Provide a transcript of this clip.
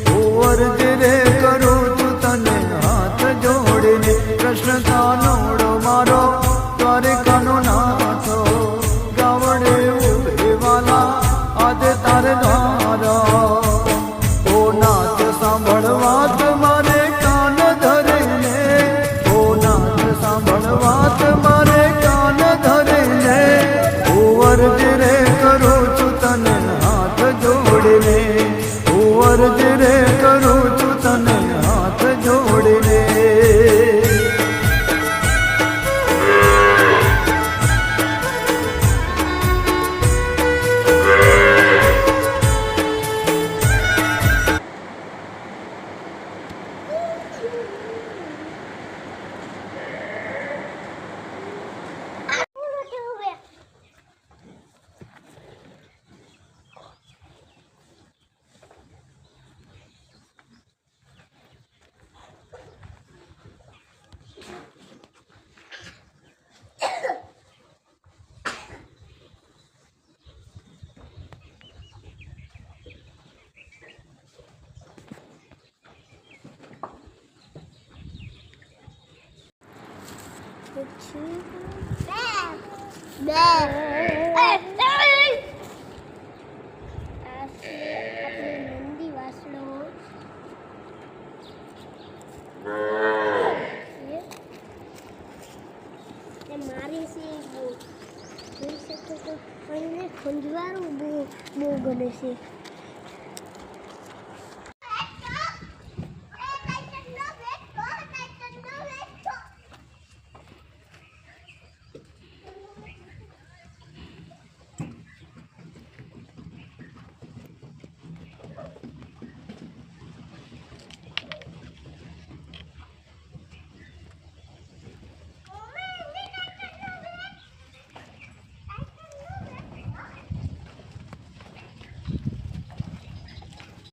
હું અરજ રે કરું છું તને હાથ જોડીને કૃષ્ણ કાનોડો મારો દ્વારિકાનો નાથો ગાવડે ઉભે વાલા આજે તારે દ્વારા ઓ નાથ સાંભળવા તમારે કાન ધરીને ઓ નાથ સાંભળવા તમારે કાન ધરીને હું અરજ રે કરું છું તને હાથ જોડીને હું અરજ રે કરું છું તને હાથ જોડીને નંદી વાસણો મારી છે જોઈ શકો તો મને ખંજવાળું બહુ ગમે છે.